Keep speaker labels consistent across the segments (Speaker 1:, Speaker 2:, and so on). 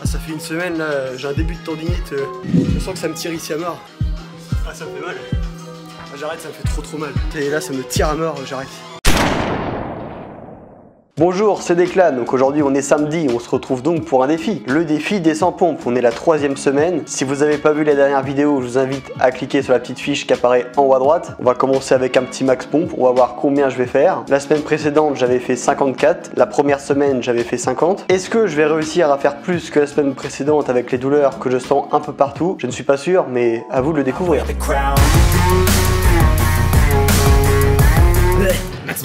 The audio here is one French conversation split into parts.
Speaker 1: Ah, ça fait une semaine là, j'ai un début de tendinite, je sens que ça me tire ici à mort. Ah, ça me fait mal. Ah, j'arrête, ça me fait trop mal. Et là ça me tire à mort, j'arrête. Bonjour, c'est Declan. Donc aujourd'hui on est samedi, on se retrouve donc pour un défi. Le défi des 100 pompes, on est la 3e semaine. Si vous n'avez pas vu la dernière vidéo, je vous invite à cliquer sur la petite fiche qui apparaît en haut à droite. On va commencer avec un petit max pompe, on va voir combien je vais faire. La semaine précédente j'avais fait 54, la première semaine j'avais fait 50. Est-ce que je vais réussir à faire plus que la semaine précédente avec les douleurs que je sens un peu partout? Je ne suis pas sûr, mais à vous de le découvrir.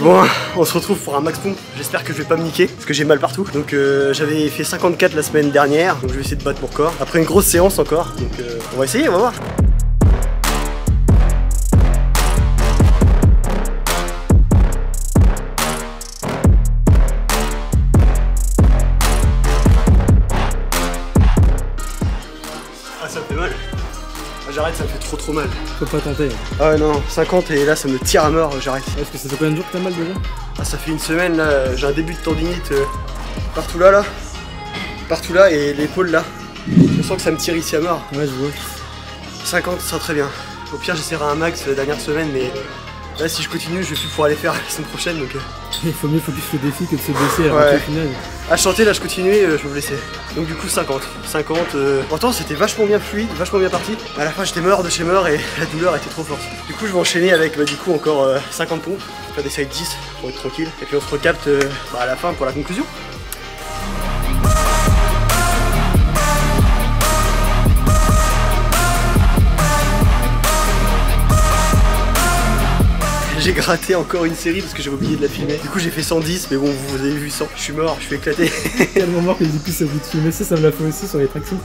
Speaker 1: Bon, on se retrouve pour un max pompe. J'espère que je vais pas me niquer parce que j'ai mal partout. Donc j'avais fait 54 la semaine dernière, donc je vais essayer de battre mon record. Après une grosse séance encore, donc on va essayer, on va voir. Ah, ça me fait mal. J'arrête, ça me fait trop mal.
Speaker 2: Faut pas tenter.
Speaker 1: Ah non, 50 et là ça me tire à mort, j'arrête.
Speaker 2: Est-ce que ça fait combien de jours que t'as mal déjà?
Speaker 1: Ah, ça fait une semaine là, j'ai un début de tendinite partout là, partout là et l'épaule là. Je sens que ça me tire ici à mort.
Speaker 2: Ouais, je vois.
Speaker 1: 50 ça sera très bien. Au pire j'essaierai un max la dernière semaine, mais là si je continue je vais plus pouvoir aller faire la semaine prochaine, donc
Speaker 2: il faut mieux focus le défi que de se blesser avant le final.
Speaker 1: À chanter là je continuais, je me blessais. Donc du coup 50. Pourtant c'était vachement bien fluide, vachement bien parti. À la fin j'étais mort de chez mort et la douleur était trop forte. Du coup je vais enchaîner avec du coup encore 50 pompes, faire des séries de 10 pour être tranquille. Et puis on se recapte à la fin pour la conclusion. J'ai gratté encore une série parce que j'avais oublié de la filmer. Du coup j'ai fait 110, mais bon vous avez vu 100. Je suis mort, je suis éclaté.
Speaker 2: Tellement mort que j'ai plus envie de filmer ça me l'a fait aussi sur les tractions.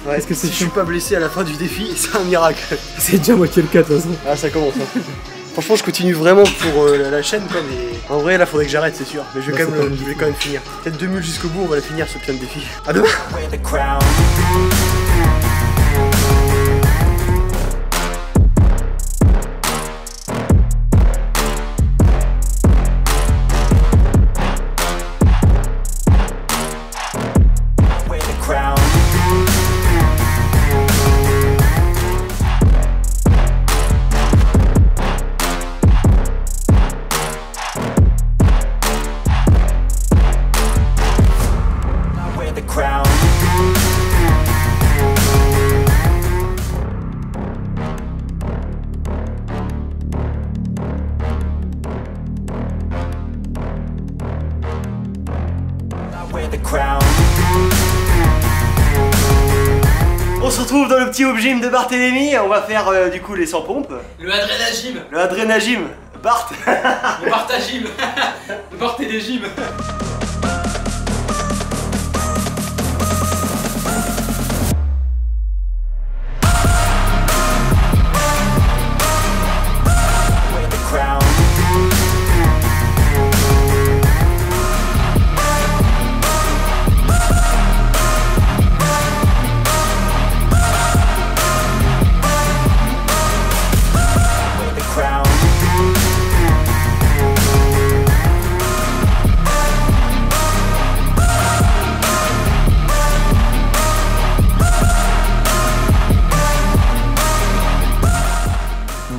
Speaker 1: Ouais, parce que si je suis pas blessé à la fin du défi, c'est un miracle.
Speaker 2: C'est déjà moitié le cas de toute façon.
Speaker 1: Ah ça commence hein. Franchement je continue vraiment pour la chaîne quoi, mais en vrai là faudrait que j'arrête c'est sûr. Mais je vais, je vais quand même finir. Peut-être 2 mules jusqu'au bout, on va la finir ce putain de défi. À demain. On se retrouve dans le petit home gym de Barthélémy, on va faire du coup les 100 pompes.
Speaker 3: Le adrénagym.
Speaker 1: Le adrénagym. Bart.
Speaker 3: Le Bartagym. Le Barthélégym.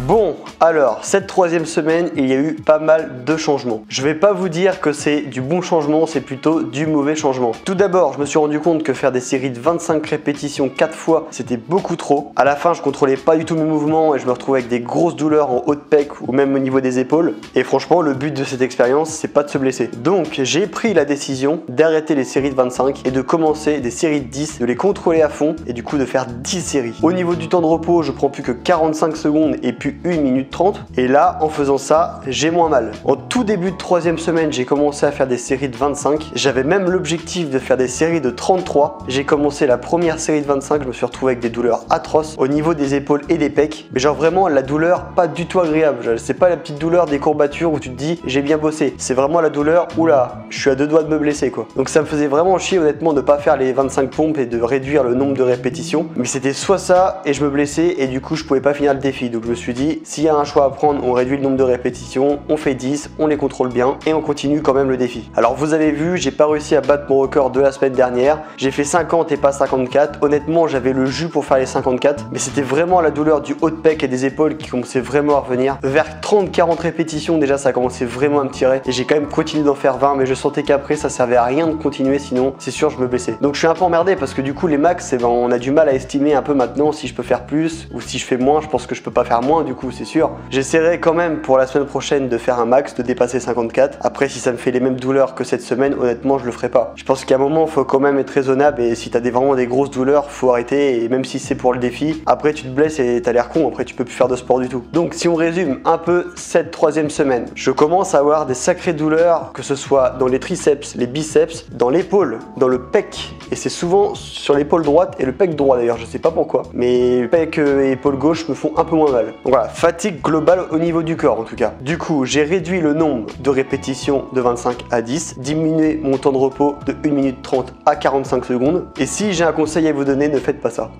Speaker 1: Bon, alors, cette 3e semaine, il y a eu pas mal de changements. Je vais pas vous dire que c'est du bon changement, c'est plutôt du mauvais changement. Tout d'abord, je me suis rendu compte que faire des séries de 25 répétitions 4 fois, c'était beaucoup trop. À la fin, je contrôlais pas du tout mes mouvements et je me retrouvais avec des grosses douleurs en haut de pec ou même au niveau des épaules. Et franchement, le but de cette expérience, c'est pas de se blesser. Donc, j'ai pris la décision d'arrêter les séries de 25 et de commencer des séries de 10, de les contrôler à fond et du coup de faire 10 séries. Au niveau du temps de repos, je prends plus que 45 secondes et puis 1 minute 30. Et là, en faisant ça, j'ai moins mal. En tout début de 3e semaine, j'ai commencé à faire des séries de 25. J'avais même l'objectif de faire des séries de 33. J'ai commencé la première série de 25, je me suis retrouvé avec des douleurs atroces au niveau des épaules et des pecs. Mais genre vraiment la douleur pas du tout agréable. C'est pas la petite douleur des courbatures où tu te dis j'ai bien bossé. C'est vraiment la douleur, oula, je suis à 2 doigts de me blesser quoi. Donc ça me faisait vraiment chier honnêtement de pas faire les 25 pompes et de réduire le nombre de répétitions. Mais c'était soit ça et je me blessais et du coup je pouvais pas finir le défi. Donc je me suis dit, s'il y a un choix à prendre, on réduit le nombre de répétitions, on fait 10, on on les contrôle bien et on continue quand même le défi. Alors vous avez vu, j'ai pas réussi à battre mon record de la semaine dernière. J'ai fait 50 et pas 54. Honnêtement, j'avais le jus pour faire les 54, mais c'était vraiment la douleur du haut de pec et des épaules qui commençait vraiment à revenir. Vers 30-40 répétitions déjà, ça commençait vraiment à me tirer et j'ai quand même continué d'en faire 20, mais je sentais qu'après ça servait à rien de continuer, sinon c'est sûr je me blessais. Donc je suis un peu emmerdé parce que du coup les max, on a du mal à estimer un peu maintenant si je peux faire plus ou si je fais moins. Je pense que je peux pas faire moins du coup, c'est sûr. J'essaierai quand même pour la semaine prochaine de faire un max, de dépasser 54. Après, si ça me fait les mêmes douleurs que cette semaine, honnêtement je le ferai pas. Je pense qu'à un moment faut quand même être raisonnable et si t'as vraiment des grosses douleurs, faut arrêter, et même si c'est pour le défi, après tu te blesses et t'as l'air con, après tu peux plus faire de sport du tout. Donc si on résume un peu cette troisième semaine, je commence à avoir des sacrées douleurs, que ce soit dans les triceps, les biceps, dans l'épaule, dans le pec, et c'est souvent sur l'épaule droite et le pec droit d'ailleurs, je sais pas pourquoi, mais le pec et épaule gauche me font un peu moins mal. Donc voilà, fatigue globale au niveau du corps en tout cas. Du coup, j'ai réduit le nombre de répétitions de 25 à 10, diminué mon temps de repos de 1 minute 30 à 45 secondes, et si j'ai un conseil à vous donner, ne faites pas ça.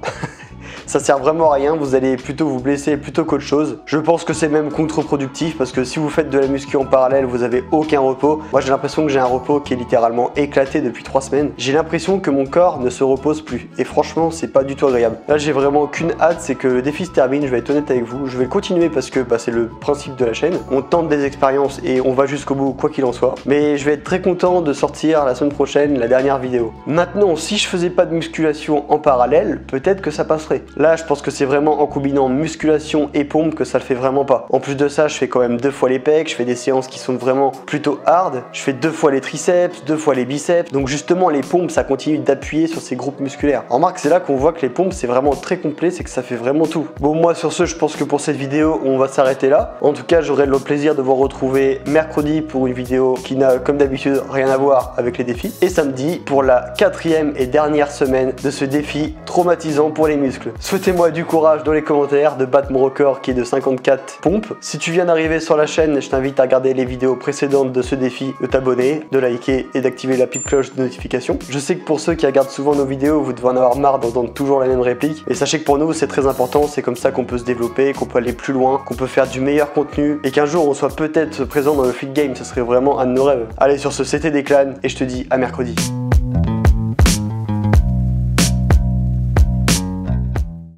Speaker 1: Ça sert vraiment à rien, vous allez plutôt vous blesser plutôt qu'autre chose. Je pense que c'est même contre-productif parce que si vous faites de la muscu en parallèle, vous avez aucun repos. Moi j'ai l'impression que j'ai un repos qui est littéralement éclaté depuis 3 semaines. J'ai l'impression que mon corps ne se repose plus et franchement c'est pas du tout agréable. Là j'ai vraiment qu'une hâte, c'est que le défi se termine, je vais être honnête avec vous. Je vais continuer parce que c'est le principe de la chaîne. On tente des expériences et on va jusqu'au bout quoi qu'il en soit. Mais je vais être très content de sortir la semaine prochaine la dernière vidéo. Maintenant, si je faisais pas de musculation en parallèle, peut-être que ça passerait. Là, je pense que c'est vraiment en combinant musculation et pompe que ça le fait vraiment pas. En plus de ça, je fais quand même 2 fois les pecs, je fais des séances qui sont vraiment plutôt hard. Je fais 2 fois les triceps, 2 fois les biceps. Donc justement, les pompes, ça continue d'appuyer sur ces groupes musculaires. Remarque, c'est là qu'on voit que les pompes, c'est vraiment très complet, c'est que ça fait vraiment tout. Bon, moi sur ce, je pense que pour cette vidéo, on va s'arrêter là. En tout cas, j'aurai le plaisir de vous retrouver mercredi pour une vidéo qui n'a, comme d'habitude, rien à voir avec les défis. Et samedi pour la 4e et dernière semaine de ce défi traumatisant pour les muscles. Souhaitez-moi du courage dans les commentaires de battre mon record qui est de 54 pompes. Si tu viens d'arriver sur la chaîne, je t'invite à regarder les vidéos précédentes de ce défi, de t'abonner, de liker et d'activer la petite cloche de notification. Je sais que pour ceux qui regardent souvent nos vidéos, vous devez en avoir marre d'entendre toujours la même réplique. Et sachez que pour nous, c'est très important, c'est comme ça qu'on peut se développer, qu'on peut aller plus loin, qu'on peut faire du meilleur contenu et qu'un jour on soit peut-être présent dans le Flick Game, ce serait vraiment un de nos rêves. Allez, sur ce, c'était Declan et je te dis à mercredi.